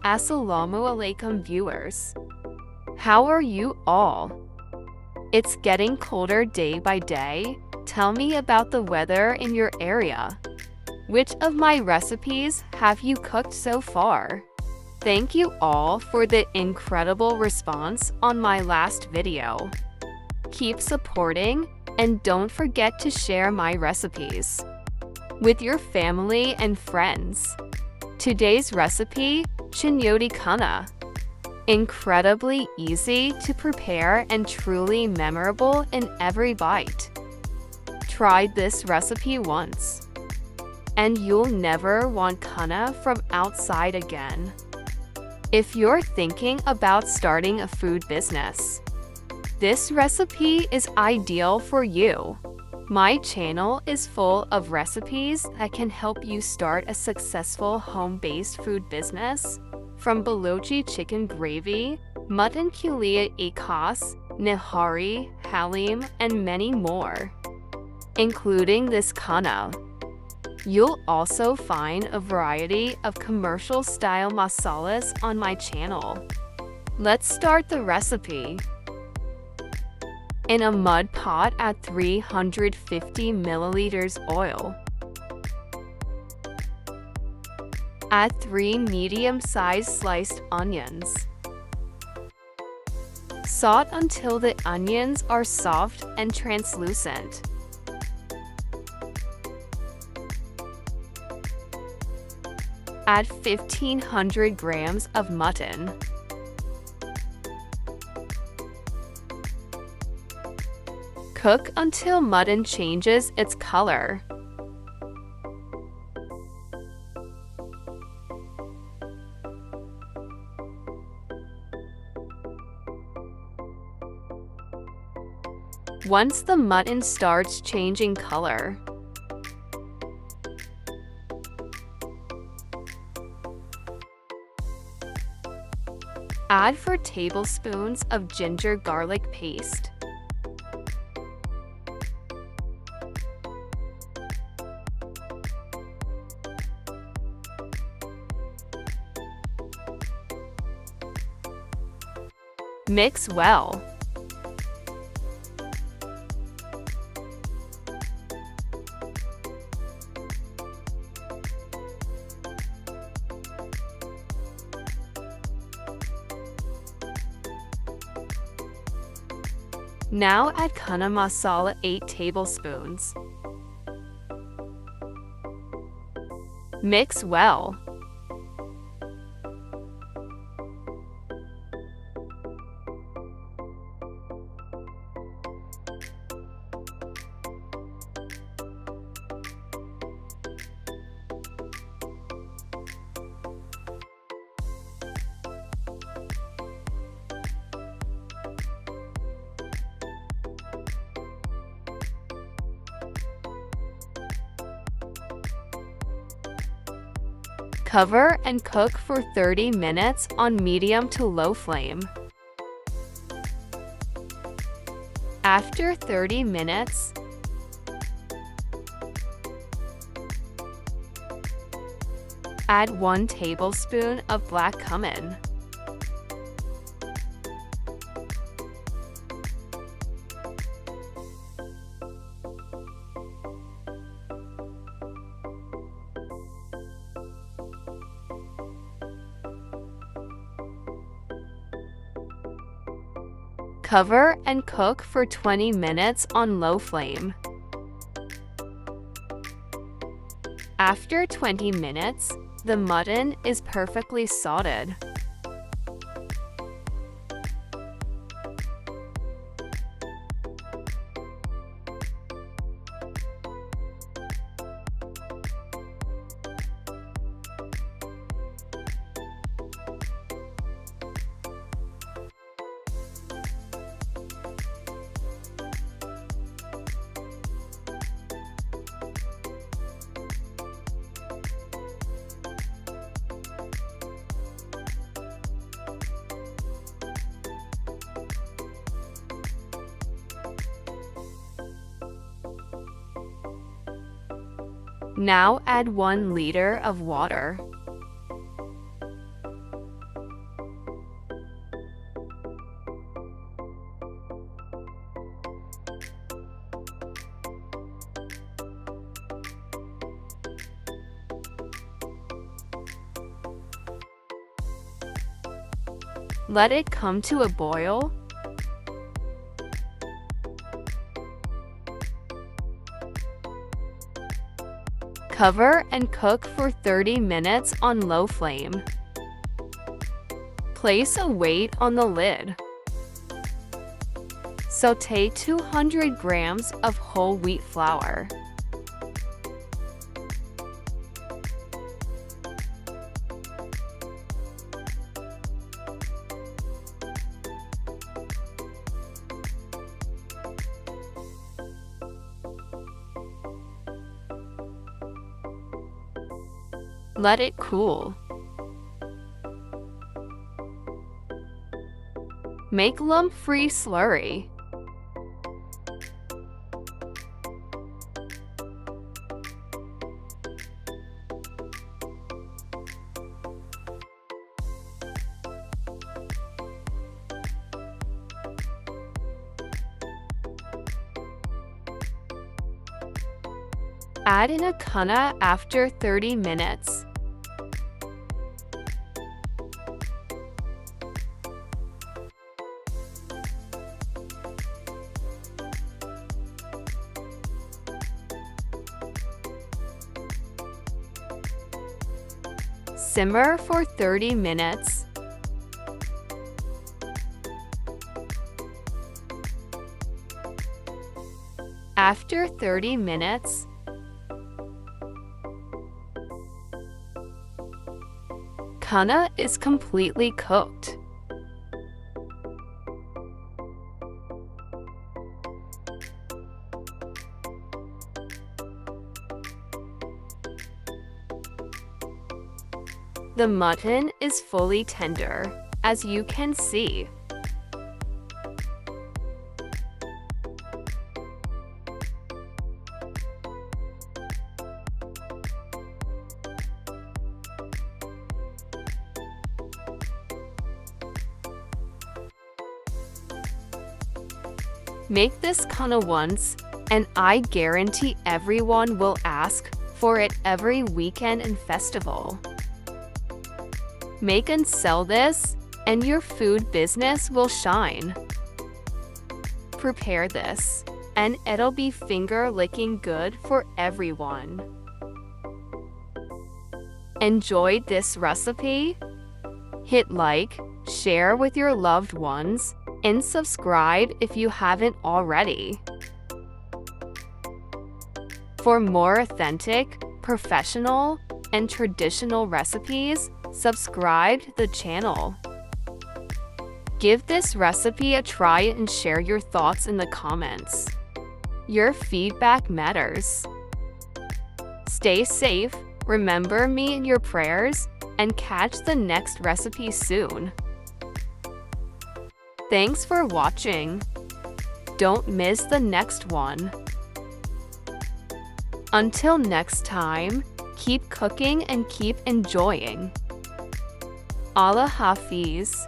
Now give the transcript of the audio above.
Assalamu alaikum viewers. How are you all? It's getting colder day by day. Tell me about the weather in your area. Which of my recipes have you cooked so far? Thank you all for the incredible response on my last video. Keep supporting and don't forget to share my recipes with your family and friends. Today's recipe, Chinyoti Kunna. Incredibly easy to prepare and truly memorable in every bite. Try this recipe once, and you'll never want kunna from outside again. If you're thinking about starting a food business, this recipe is ideal for you. My channel is full of recipes that can help you start a successful home-based food business, from balochi chicken gravy, mutton kulia ikas, nihari, halim, and many more, including this kunna. You'll also find a variety of commercial-style masalas on my channel. Let's start the recipe. In a mud pot, add 350 milliliters oil. Add 3 medium-sized sliced onions. Saute until the onions are soft and translucent. Add 1,500 grams of mutton. Cook until mutton changes its color. Once the mutton starts changing color, add 4 tablespoons of ginger garlic paste. Mix well. Now add kunna masala 8 tablespoons. Mix well. Cover and cook for 30 minutes on medium to low flame. After 30 minutes, add 1 tablespoon of black cumin. Cover and cook for 20 minutes on low flame. After 20 minutes, the mutton is perfectly sautéed. Now add 1 liter of water. Let it come to a boil. Cover and cook for 30 minutes on low flame. Place a weight on the lid. Sauté 200 grams of whole wheat flour. Let it cool. Make lump-free slurry. Add in a kunna after 30 minutes. Simmer for 30 minutes. After 30 minutes, kunna is completely cooked. The mutton is fully tender, as you can see. Make this kunna once, and I guarantee everyone will ask for it every weekend and festival. Make and sell this, and your food business will shine. Prepare this, and it'll be finger-licking good for everyone. Enjoyed this recipe? Hit like, share with your loved ones, and subscribe if you haven't already. For more authentic, professional, and traditional recipes, subscribe to the channel. Give this recipe a try and share your thoughts in the comments. Your feedback matters. Stay safe, remember me in your prayers, and catch the next recipe soon. Thanks for watching. Don't miss the next one. Until next time, keep cooking and keep enjoying. Allah Hafiz.